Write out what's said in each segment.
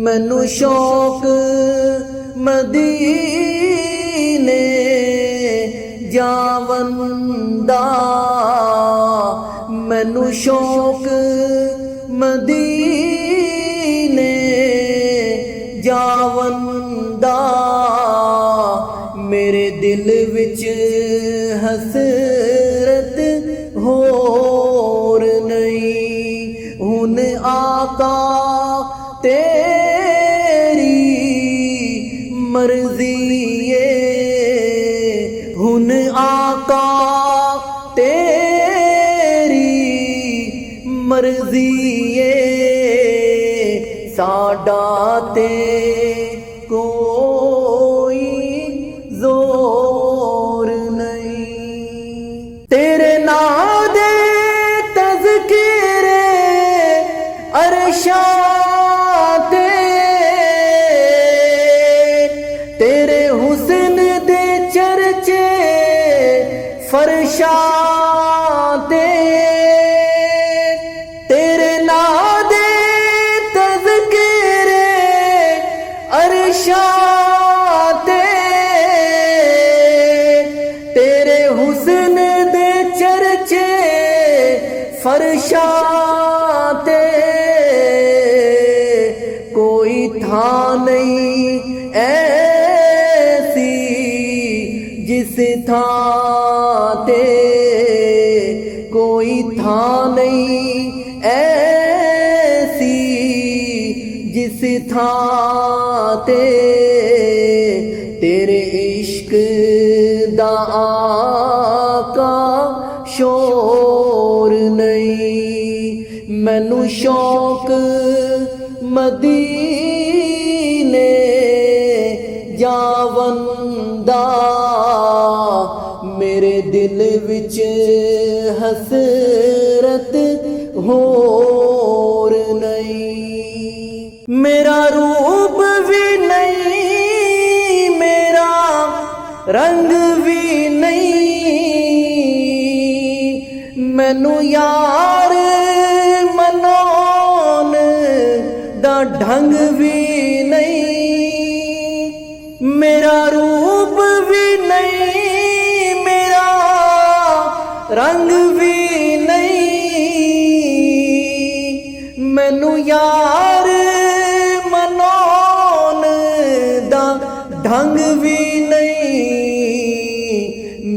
मैनू शौक मदीने जावन दा, मैनू शौक मदीने जावन दा। मेरे दिल विच हसरत होर नहीं, हुन आका तेरी मर्जी है, हुन आका तेरी मर्जी है। साडा ते कोई जोर नहीं, तेरे नाम दे तज़किरे अरशा ते, तेरे हुस्न दे चर्चे फरशा ते, तेरे नाम दे तज़किरे अरशा ते, तेरे हुस्न दे चर्चे फरशा ते। कोई था नहीं ऐसी जिस था ते, कोई था नहीं ऐसी जिस था ते। तेरे इश्क दा आका शोर नहीं, मैनू शौक मदीने जावन दा। मेरे दिल विच हसरत होर नहीं, मेरा रूप भी नहीं, मेरा रंग भी नहीं, मैनू यार मनाउण दा ढंग भी नहीं, मेरा रूप भी नहीं, मेरा रंग भी नहीं, मैनू यार मनाउण दा ढंग भी नहीं।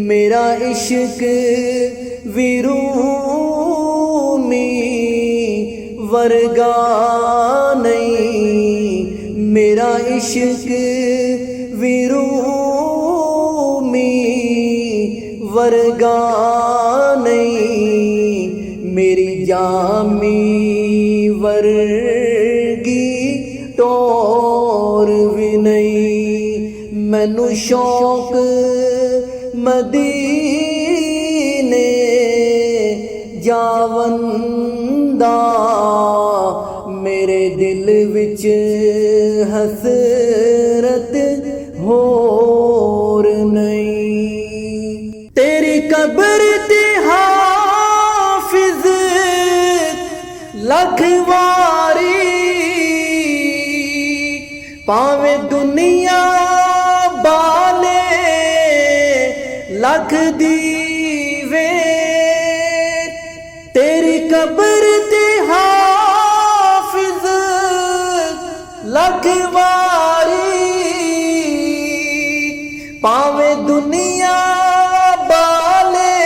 मेरा इश्क भी रूमी वर्गा नहीं, मेरा इश्क भी रूमी वर्गा नहीं। मेरी जामी वर्गी टोर भी नहीं, मैनू शौक मदीने जावन दा। मेरे दिल विच हसरत होर नहीं, तेरी कब्र ते हाफिज लख वारी, पावे दुनिया बाले लख दीवे। तेरी कब्र ते हाफिज लख वारी, पावे दुनिया बाले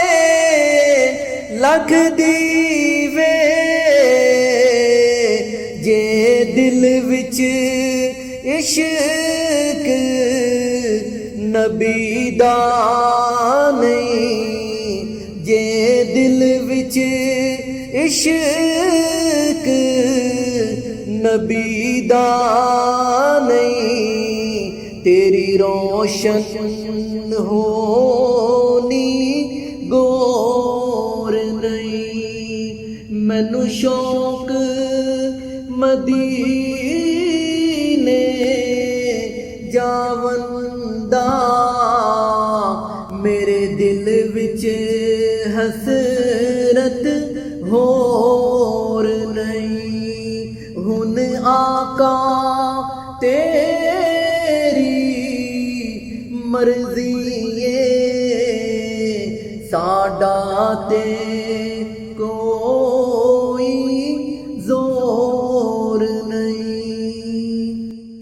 लख दीवे। जे दिल विच इश्क नबी दा नहीं, जे दिल विच इश्क नबी दा नहीं, तेरी रोशन होनी गोर नहीं। मैनू शौक मदीने जावन दा, मेरे दिल विच हसरत होर नहीं। हुन आका तेरी मर्जी है साडा ते